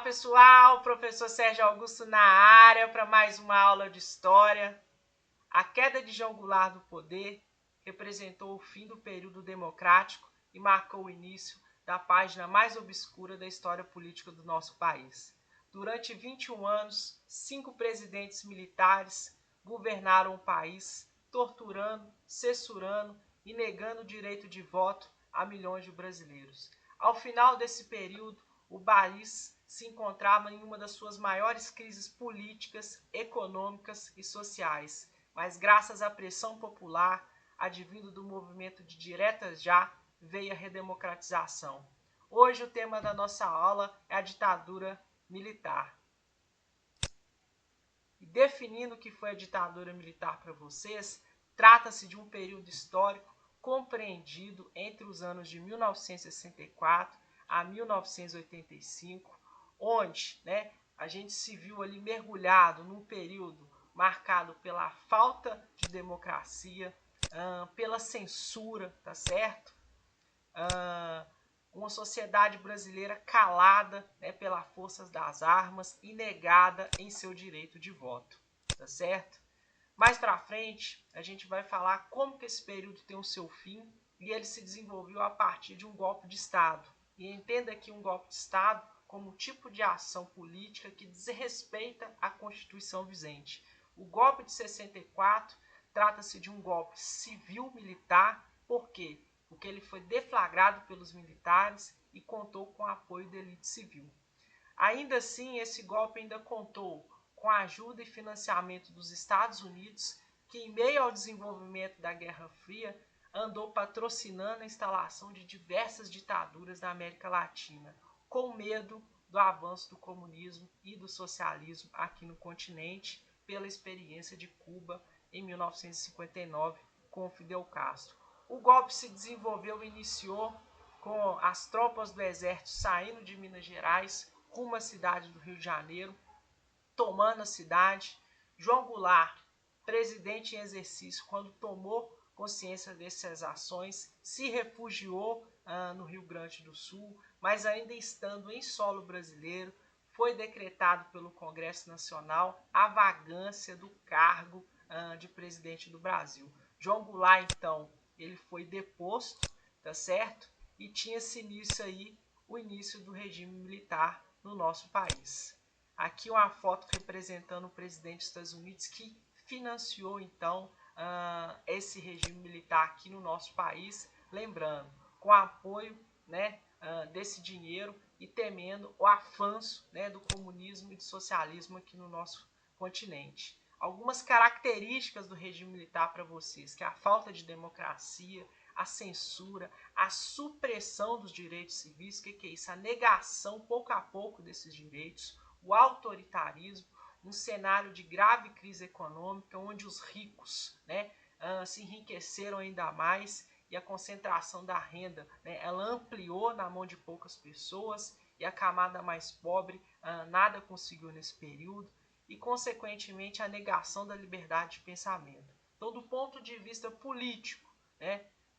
pessoal, professor Sérgio Augusto na área para mais uma aula de História. A queda de João Goulart do poder representou o fim do período democrático e marcou o início da página mais obscura da história política do nosso país. Durante 21 anos, 5 presidentes militares governaram o país, torturando, censurando e negando o direito de voto a milhões de brasileiros. Ao final desse período, o país se encontrava em uma das suas maiores crises políticas, econômicas e sociais, mas graças à pressão popular, advindo do movimento de Diretas Já, veio a redemocratização. Hoje o tema da nossa aula é a ditadura militar. E definindo o que foi a ditadura militar para vocês, trata-se de um período histórico compreendido entre os anos de 1964 a 1985, onde a gente se viu ali mergulhado num período marcado pela falta de democracia, pela censura, tá certo? Uma sociedade brasileira calada pelas forças das armas e negada em seu direito de voto, tá certo? Mais para frente, a gente vai falar como que esse período tem o seu fim e ele se desenvolveu a partir de um golpe de Estado. E entenda aqui um golpe de Estado como um tipo de ação política que desrespeita a Constituição vigente. O golpe de 64 trata-se de um golpe civil-militar, por quê? Porque ele foi deflagrado pelos militares e contou com o apoio da elite civil. Ainda assim, esse golpe ainda contou com a ajuda e financiamento dos Estados Unidos, que em meio ao desenvolvimento da Guerra Fria, andou patrocinando a instalação de diversas ditaduras da América Latina, com medo do avanço do comunismo e do socialismo aqui no continente, pela experiência de Cuba em 1959 com Fidel Castro. O golpe se desenvolveu e iniciou com as tropas do exército saindo de Minas Gerais rumo à cidade do Rio de Janeiro, tomando a cidade. João Goulart, presidente em exercício, quando tomou consciência dessas ações, se refugiou no Rio Grande do Sul, mas ainda estando em solo brasileiro, foi decretado pelo Congresso Nacional a vacância do cargo de presidente do Brasil. João Goulart, então, ele foi deposto, tá certo? E tinha-se início aí o início do regime militar no nosso país. Aqui uma foto representando o presidente dos Estados Unidos que financiou então esse regime militar aqui no nosso país, lembrando, com apoio desse dinheiro e temendo o avanço do comunismo e do socialismo aqui no nosso continente. Algumas características do regime militar para vocês, que é a falta de democracia, a censura, a supressão dos direitos civis, o que é isso? A negação pouco a pouco desses direitos, o autoritarismo, um cenário de grave crise econômica, onde os ricos se enriqueceram ainda mais e a concentração da renda ela ampliou na mão de poucas pessoas e a camada mais pobre nada conseguiu nesse período e, consequentemente, a negação da liberdade de pensamento. Então, do ponto de vista político,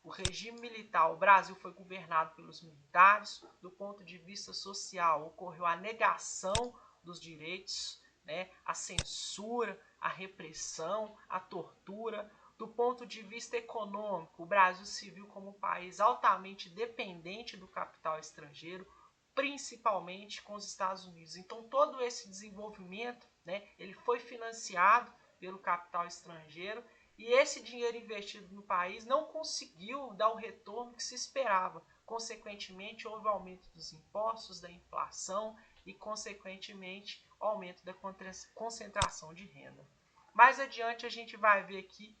o regime militar, o Brasil foi governado pelos militares. Do ponto de vista social, ocorreu a negação dos direitos, a censura, a repressão, a tortura. Do ponto de vista econômico, o Brasil se viu como um país altamente dependente do capital estrangeiro, principalmente com os Estados Unidos. Então, todo esse desenvolvimento ele foi financiado pelo capital estrangeiro e esse dinheiro investido no país não conseguiu dar o retorno que se esperava. Consequentemente, houve aumento dos impostos, da inflação e, consequentemente, aumento da concentração de renda. Mais adiante, a gente vai ver aqui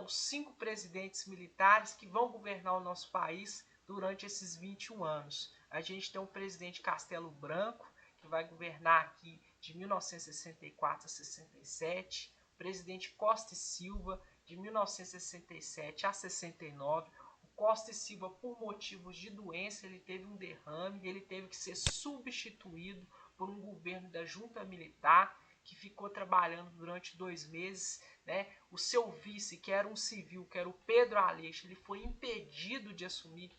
os 5 presidentes militares que vão governar o nosso país durante esses 21 anos. A gente tem um presidente Castelo Branco, que vai governar aqui de 1964 a 67, o presidente Costa e Silva, de 1967 a 69. O Costa e Silva, por motivos de doença, ele teve um derrame e ele teve que ser substituído por um governo da junta militar que ficou trabalhando durante 2 meses. O seu vice, que era um civil, que era o Pedro Aleixo, ele foi impedido de assumir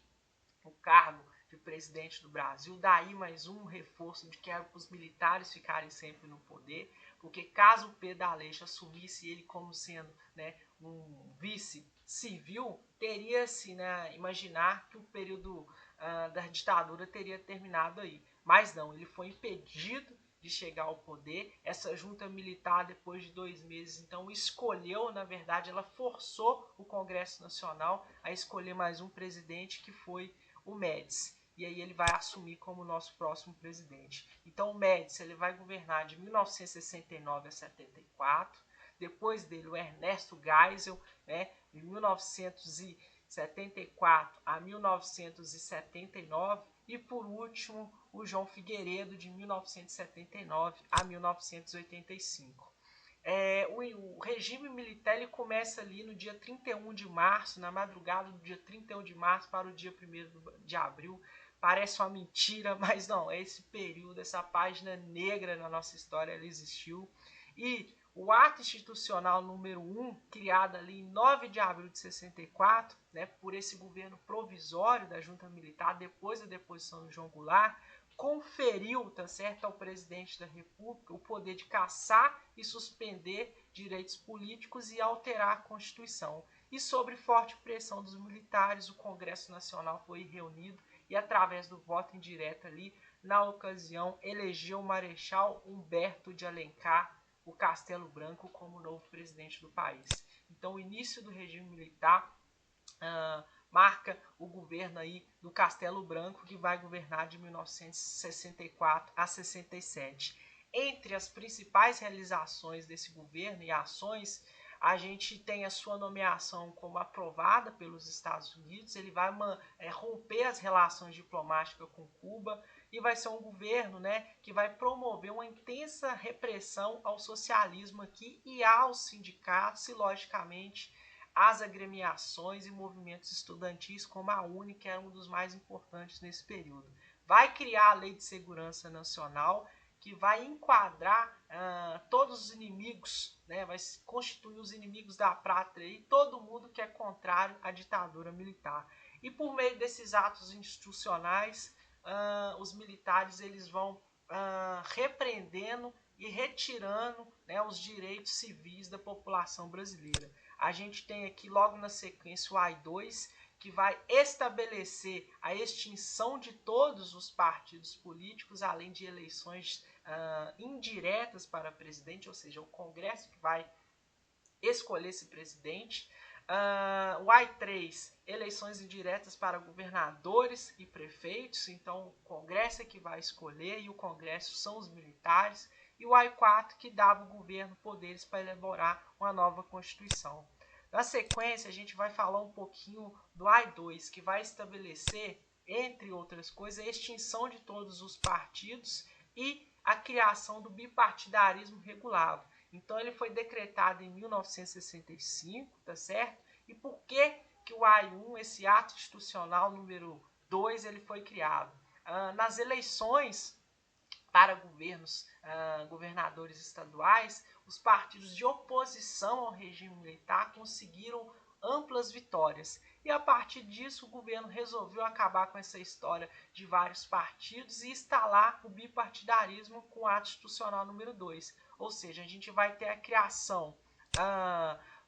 o cargo de presidente do Brasil, daí mais um reforço de que era para os militares ficarem sempre no poder, porque caso o Pedro Aleixo assumisse ele como sendo, né, um vice civil, teria-se, né, imaginar que o período da ditadura teria terminado aí. Mas não, ele foi impedido de chegar ao poder. Essa junta militar, depois de 2 meses, então escolheu, na verdade, ela forçou o Congresso Nacional a escolher mais um presidente, que foi o Médici. E aí ele vai assumir como nosso próximo presidente. Então o Médici ele vai governar de 1969 a 74. Depois dele o Ernesto Geisel, né, de 1974 a 1979. E por último o João Figueiredo, de 1979 a 1985. O regime militar ele começa ali no dia 31 de março, na madrugada do dia 31 de março para o dia 1º de abril. Parece uma mentira, mas não, é esse período, essa página negra na nossa história, ela existiu. E o ato institucional número 1, criado ali em 9 de abril de 64, né, por esse governo provisório da junta militar, depois da deposição de João Goulart, conferiu, tá certo, ao presidente da República o poder de cassar e suspender direitos políticos e alterar a Constituição. E sob forte pressão dos militares, o Congresso Nacional foi reunido e, através do voto indireto ali, na ocasião, elegeu o Marechal Humberto de Alencar, o Castelo Branco, como novo presidente do país. Então, o início do regime militar marca o governo aí do Castelo Branco, que vai governar de 1964 a 67. Entre as principais realizações desse governo e ações, a gente tem a sua nomeação como aprovada pelos Estados Unidos. Ele vai romper as relações diplomáticas com Cuba e vai ser um governo, né, que vai promover uma intensa repressão ao socialismo aqui e aos sindicatos e, logicamente, as agremiações e movimentos estudantis, como a UNE, que era um dos mais importantes nesse período. Vai criar a Lei de Segurança Nacional, que vai enquadrar todos os inimigos, né, vai constituir os inimigos da pátria e todo mundo que é contrário à ditadura militar. E por meio desses atos institucionais, os militares eles vão repreendendo e retirando, né, os direitos civis da população brasileira. A gente tem aqui logo na sequência o AI-2, que vai estabelecer a extinção de todos os partidos políticos, além de eleições indiretas para presidente, ou seja, o Congresso que vai escolher esse presidente. O AI-3, eleições indiretas para governadores e prefeitos, então o Congresso é que vai escolher e o Congresso são os militares. E o AI-4, que dava ao governo poderes para elaborar uma nova Constituição. Na sequência, a gente vai falar um pouquinho do AI-2, que vai estabelecer, entre outras coisas, a extinção de todos os partidos e a criação do bipartidarismo regulado. Então, ele foi decretado em 1965, tá certo? E por que o AI-1, esse ato institucional número 2, ele foi criado? Nas eleições para governadores estaduais, os partidos de oposição ao regime militar conseguiram amplas vitórias. E a partir disso, o governo resolveu acabar com essa história de vários partidos e instalar o bipartidarismo com o ato institucional número 2. Ou seja, a gente vai ter a criação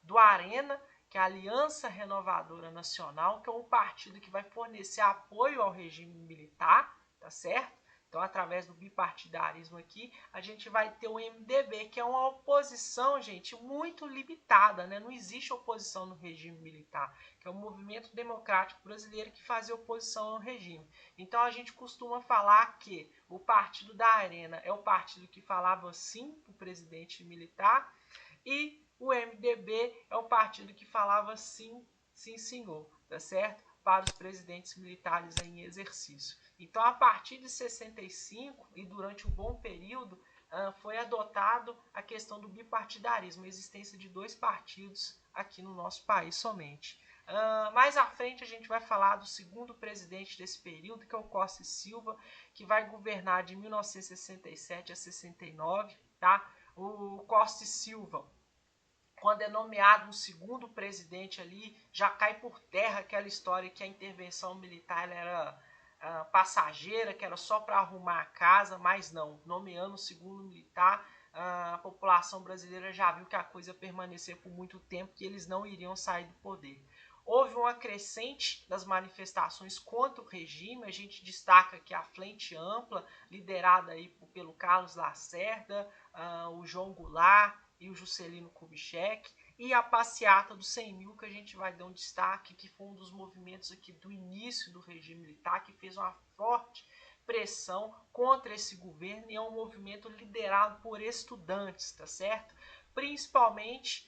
do Arena, que é a Aliança Renovadora Nacional, que é um partido que vai fornecer apoio ao regime militar, tá certo? Então, através do bipartidarismo aqui, a gente vai ter o MDB, que é uma oposição, gente, muito limitada, né? Não existe oposição no regime militar, que é o Movimento Democrático Brasileiro que fazia oposição ao regime. Então, a gente costuma falar que o partido da Arena é o partido que falava sim para o presidente militar e o MDB é o partido que falava sim, sim senhor, tá certo? Para os presidentes militares em exercício. Então, a partir de 65 e durante um bom período, foi adotado a questão do bipartidarismo, a existência de 2 partidos aqui no nosso país somente. Mais à frente a gente vai falar do segundo presidente desse período, que é o Costa e Silva, que vai governar de 1967 a 69, tá? O Costa e Silva, quando é nomeado um segundo presidente ali, já cai por terra aquela história que a intervenção militar era passageira, que era só para arrumar a casa, mas não, nomeando o segundo militar, a população brasileira já viu que a coisa ia permanecer por muito tempo, que eles não iriam sair do poder. Houve uma crescente das manifestações contra o regime, a gente destaca que a Frente Ampla, liderada aí pelo Carlos Lacerda, o João Goulart e o Juscelino Kubitschek, e a passeata dos 100 mil, que a gente vai dar um destaque, que foi um dos movimentos aqui do início do regime militar, que fez uma forte pressão contra esse governo, e é um movimento liderado por estudantes, tá certo? Principalmente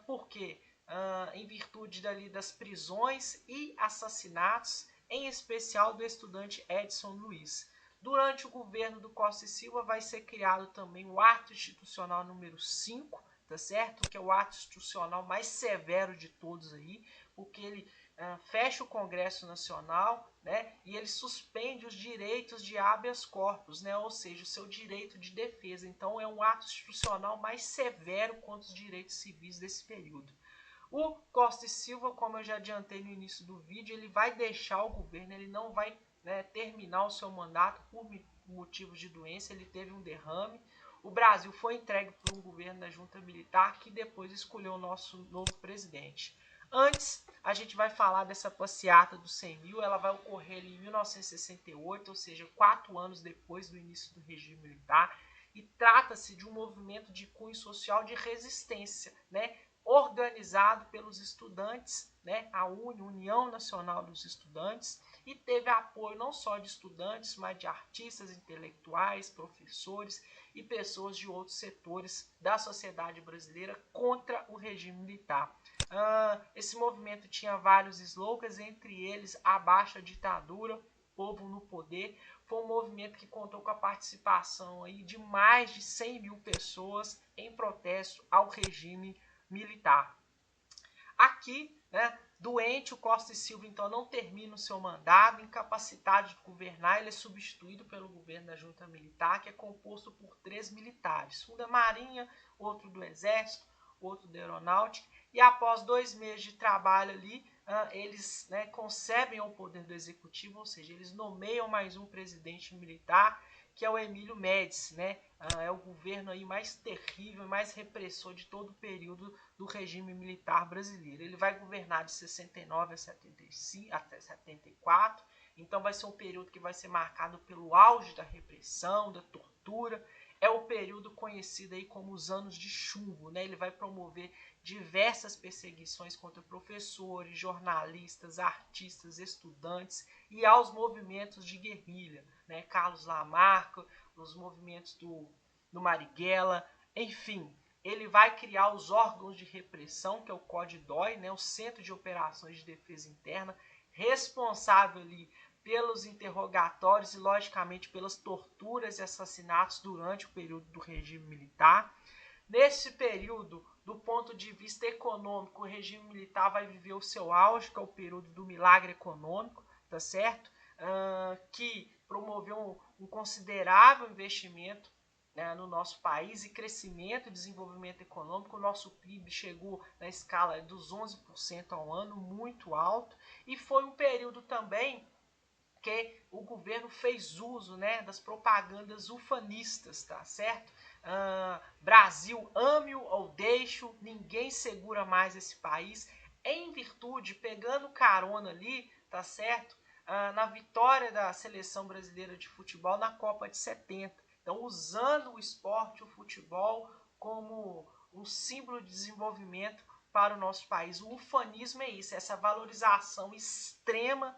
porque, em virtude das prisões e assassinatos, em especial do estudante Edson Luiz. Durante o governo do Costa e Silva vai ser criado também o Ato Institucional número 5, tá certo? Que é o ato institucional mais severo de todos aí, porque ele fecha o Congresso Nacional, né? E ele suspende os direitos de habeas corpus, né? Ou seja, o seu direito de defesa. Então é um ato institucional mais severo contra os direitos civis desse período. O Costa e Silva, como eu já adiantei no início do vídeo, ele vai deixar o governo, ele não vai terminar o seu mandato por motivos de doença, ele teve um derrame. O Brasil foi entregue por um governo da junta militar que depois escolheu o nosso novo presidente. Antes, a gente vai falar dessa passeata dos 100 mil, ela vai ocorrer em 1968, ou seja, 4 anos depois do início do regime militar, e trata-se de um movimento de cunho social de resistência, né, organizado pelos estudantes, né, a União Nacional dos Estudantes, e teve apoio não só de estudantes, mas de artistas, intelectuais, professores e pessoas de outros setores da sociedade brasileira contra o regime militar. Esse movimento tinha vários slogans, entre eles abaixo a ditadura, povo no poder. Foi um movimento que contou com a participação aí de mais de 100 mil pessoas em protesto ao regime militar. Aqui, né, doente, o Costa e Silva então não termina o seu mandato, incapacitado de governar, ele é substituído pelo governo da junta militar, que é composto por 3 militares, um da Marinha, outro do Exército, outro da Aeronáutica, e após 2 meses de trabalho ali, eles concebem ao poder do Executivo, ou seja, eles nomeiam mais um presidente militar, que é o Emílio Médici, né? É o governo aí mais terrível, mais repressor de todo o período do regime militar brasileiro. Ele vai governar de 69 a 75, até 74, então vai ser um período que vai ser marcado pelo auge da repressão, da tortura. É o período conhecido aí como os anos de chumbo, né? Ele vai promover diversas perseguições contra professores, jornalistas, artistas, estudantes e aos movimentos de guerrilha, né? Carlos Lamarck, os movimentos do Marighella, enfim, ele vai criar os órgãos de repressão, que é o CODE-DOI, né? O Centro de Operações de Defesa Interna, responsável ali pelos interrogatórios e, logicamente, pelas torturas e assassinatos durante o período do regime militar. Nesse período, do ponto de vista econômico, o regime militar vai viver o seu auge, que é o período do milagre econômico, tá certo? Que promoveu um considerável investimento, né, no nosso país e crescimento e desenvolvimento econômico. O nosso PIB chegou na escala dos 11% ao ano, muito alto, e foi um período também que o governo fez uso, né, das propagandas ufanistas, tá certo? Brasil, ame-o ou deixe-o, ninguém segura mais esse país, em virtude, pegando carona ali, tá certo? Na vitória da seleção brasileira de futebol na Copa de 70. Então, usando o esporte, o futebol, como um símbolo de desenvolvimento para o nosso país. O ufanismo é isso, essa valorização extrema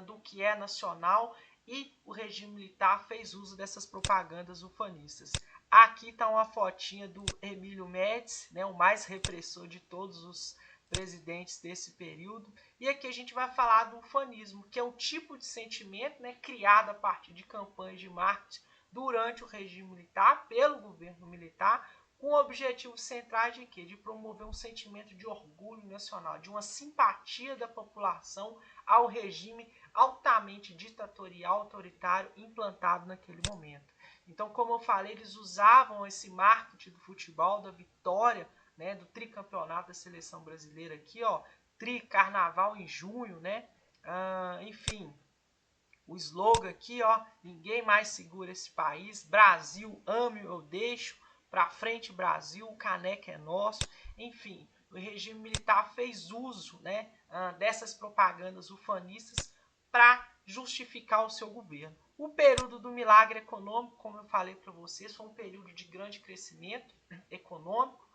do que é nacional, e o regime militar fez uso dessas propagandas ufanistas. Aqui está uma fotinha do Emílio Médici, né, o mais repressor de todos os presidentes desse período. E aqui a gente vai falar do ufanismo, que é um tipo de sentimento, né, criado a partir de campanhas de marketing durante o regime militar, pelo governo militar, com objetivos centrais de quê? De promover um sentimento de orgulho nacional, de uma simpatia da população ao regime altamente ditatorial, autoritário, implantado naquele momento. Então, como eu falei, eles usavam esse marketing do futebol, da vitória, né, do tricampeonato da seleção brasileira aqui, ó, tri-carnaval em junho, né, enfim, o slogan aqui, ó, ninguém mais segura esse país, Brasil, ame ou eu deixo, pra frente Brasil, o caneco é nosso, enfim, o regime militar fez uso, né, dessas propagandas ufanistas para justificar o seu governo. O período do milagre econômico, como eu falei para vocês, foi um período de grande crescimento econômico,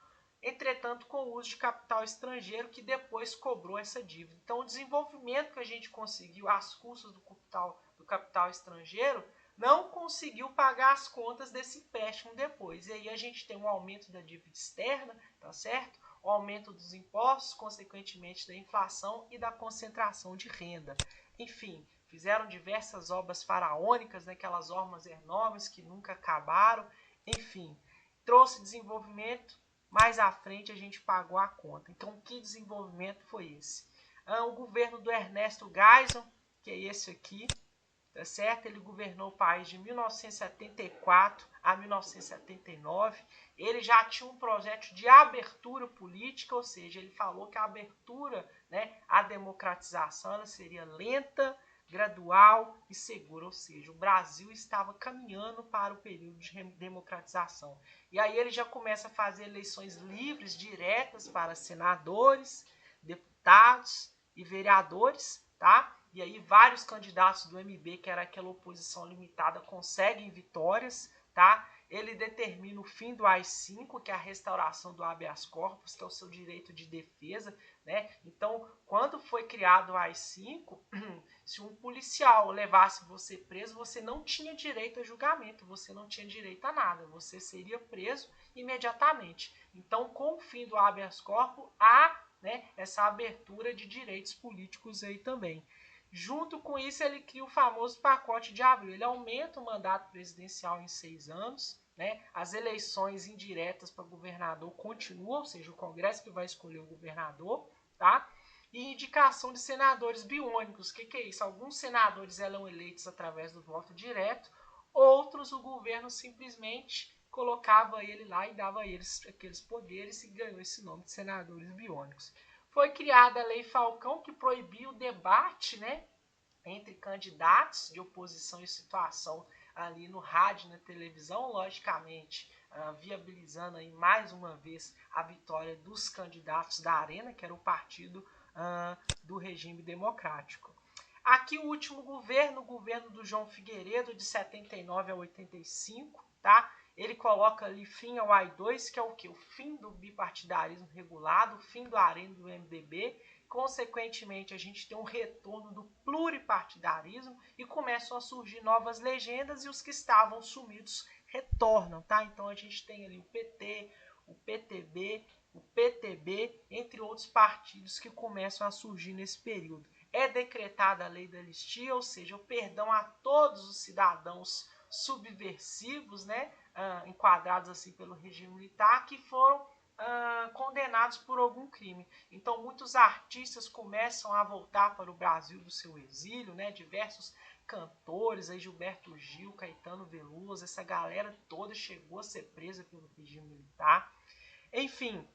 entretanto com o uso de capital estrangeiro que depois cobrou essa dívida. Então o desenvolvimento que a gente conseguiu às custas do capital estrangeiro não conseguiu pagar as contas desse empréstimo depois. E aí a gente tem um aumento da dívida externa, tá certo? O aumento dos impostos, consequentemente da inflação e da concentração de renda. Enfim, fizeram diversas obras faraônicas, né, aquelas obras enormes que nunca acabaram. Enfim, trouxe desenvolvimento, mais à frente a gente pagou a conta. Então, que desenvolvimento foi esse? O governo do Ernesto Geisel, que é esse aqui, tá certo? Ele governou o país de 1974 a 1979. Ele já tinha um projeto de abertura política, ou seja, ele falou que a abertura, né, a democratização, ela seria lenta, gradual e segura, ou seja, o Brasil estava caminhando para o período de democratização. E aí ele já começa a fazer eleições livres, diretas para senadores, deputados e vereadores, tá? E aí vários candidatos do MB, que era aquela oposição limitada, conseguem vitórias, tá? Ele determina o fim do AI-5, que é a restauração do habeas corpus, que é o seu direito de defesa, né? Então, quando foi criado o AI-5, se um policial levasse você preso, você não tinha direito a julgamento, você não tinha direito a nada, você seria preso imediatamente. Então, com o fim do habeas corpus, há, né, essa abertura de direitos políticos aí também. Junto com isso, ele cria o famoso pacote de abril. Ele aumenta o mandato presidencial em 6 anos, né? As eleições indiretas para governador continuam, ou seja, o Congresso que vai escolher o governador, tá? E indicação de senadores biônicos. O que é isso? Alguns senadores eram eleitos através do voto direto, outros o governo simplesmente colocava ele lá e dava a eles aqueles poderes e ganhou esse nome de senadores biônicos. Foi criada a Lei Falcão, que proibia o debate, né, entre candidatos de oposição e situação ali no rádio e na televisão, logicamente viabilizando aí mais uma vez a vitória dos candidatos da Arena, que era o partido do regime democrático. Aqui o último governo, o governo do João Figueiredo, de 79 a 85, tá? Ele coloca ali fim ao AI-2, que é o quê? O fim do bipartidarismo regulado, o fim do Arena do MDB. Consequentemente, a gente tem um retorno do pluripartidarismo e começam a surgir novas legendas e os que estavam sumidos retornam, tá? Então a gente tem ali o PT, o PTB, o PTB, entre outros partidos que começam a surgir nesse período. É decretada a lei da anistia, ou seja, o perdão a todos os cidadãos subversivos, né, enquadrados assim pelo regime militar, que foram condenados por algum crime. Então muitos artistas começam a voltar para o Brasil do seu exílio, né, diversos cantores, aí Gilberto Gil, Caetano Veloso, essa galera toda chegou a ser presa pelo regime militar. Enfim,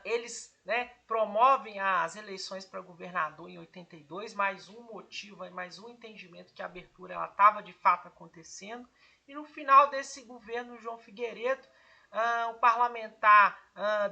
eles, né, promovem as eleições para governador em 82, mais um motivo, mais um entendimento que a abertura estava de fato acontecendo. E no final desse governo João Figueiredo, o parlamentar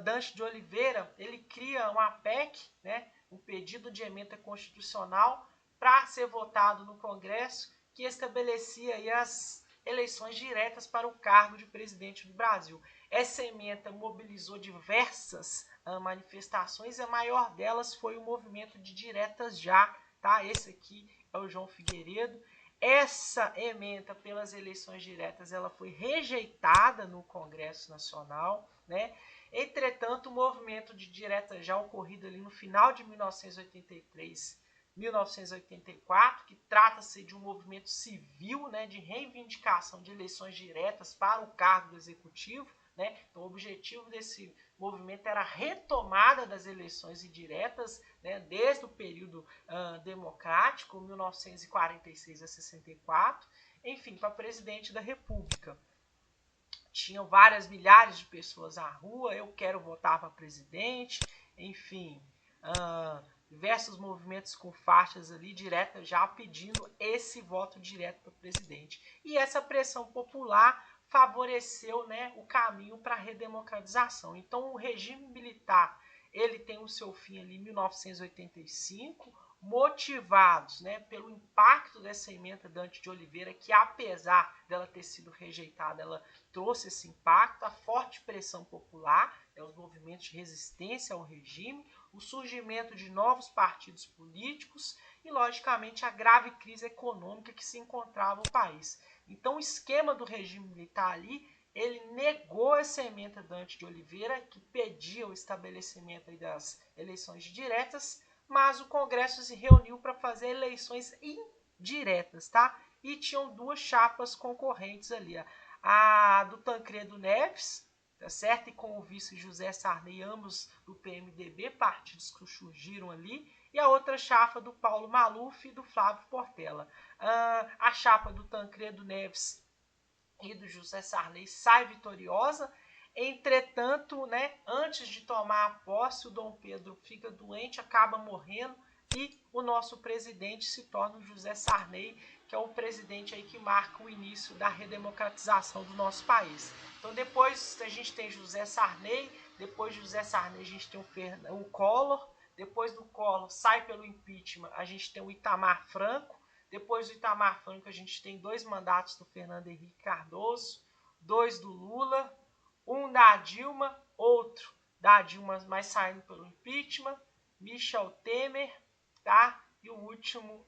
Dante de Oliveira, ele cria uma PEC, né, um pedido de emenda constitucional para ser votado no Congresso, que estabelecia aí as eleições diretas para o cargo de presidente do Brasil. Essa emenda mobilizou diversas manifestações e a maior delas foi o movimento de Diretas Já, tá? Esse aqui é o João Figueiredo. Essa emenda pelas eleições diretas ela foi rejeitada no Congresso Nacional, né? Entretanto, o movimento de Diretas Já ocorrido ali no final de 1983, 1984, que trata-se de um movimento civil, né, de reivindicação de eleições diretas para o cargo do executivo, né? Então, o objetivo desse movimento era a retomada das eleições indiretas, né, desde o período democrático, 1946 a 64, enfim, para presidente da República. Tinham várias milhares de pessoas na rua, eu quero votar para presidente, enfim, diversos movimentos com faixas ali diretas já pedindo esse voto direto para o presidente. E essa pressão popular favoreceu, né, o caminho para a redemocratização. Então o regime militar ele tem o seu fim ali em 1985, motivados, né, pelo impacto dessa emenda Dante de Oliveira, que apesar dela ter sido rejeitada, ela trouxe esse impacto, a forte pressão popular, os movimentos de resistência ao regime, o surgimento de novos partidos políticos e, logicamente, a grave crise econômica que se encontrava no país. Então, o esquema do regime militar ali, ele negou essa emenda Dante de Oliveira, que pedia o estabelecimento das eleições diretas, mas o Congresso se reuniu para fazer eleições indiretas, tá? E tinham duas chapas concorrentes ali, a do Tancredo Neves, tá certo? E com o vice José Sarney, ambos do PMDB, partidos que surgiram ali, e a outra chapa do Paulo Maluf e do Flávio Portela. A chapa do Tancredo Neves e do José Sarney sai vitoriosa. Entretanto, né, antes de tomar a posse, o Dom Pedro fica doente, acaba morrendo e o nosso presidente se torna o José Sarney, que é o presidente aí que marca o início da redemocratização do nosso país. Então depois a gente tem José Sarney, depois de José Sarney a gente tem o Collor, depois do Collor sai pelo impeachment, a gente tem o Itamar Franco, depois do Itamar Franco a gente tem 2 mandatos do Fernando Henrique Cardoso, 2 do Lula, um da Dilma, outro da Dilma, mas saindo pelo impeachment, Michel Temer, tá? E o último,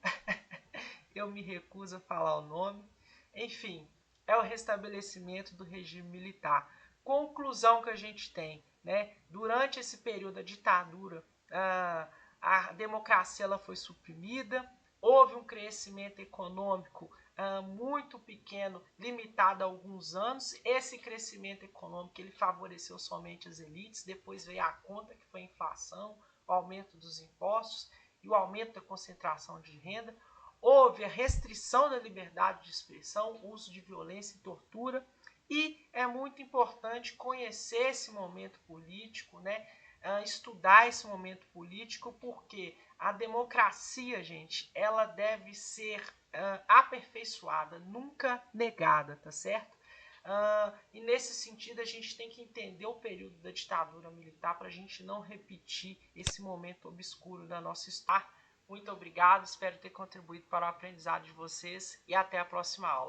eu me recuso a falar o nome. Enfim, é o restabelecimento do regime militar. Conclusão que a gente tem, né? Durante esse período da ditadura, a democracia ela foi suprimida, houve um crescimento econômico muito pequeno, limitado a alguns anos. Esse crescimento econômico ele favoreceu somente as elites, depois veio a conta que foi a inflação, o aumento dos impostos e o aumento da concentração de renda. Houve a restrição da liberdade de expressão, uso de violência e tortura, e é muito importante conhecer esse momento político, né? Estudar esse momento político, porque a democracia, gente, ela deve ser aperfeiçoada, nunca negada, tá certo? E nesse sentido a gente tem que entender o período da ditadura militar para a gente não repetir esse momento obscuro da nossa história. Muito obrigado, espero ter contribuído para o aprendizado de vocês e até a próxima aula.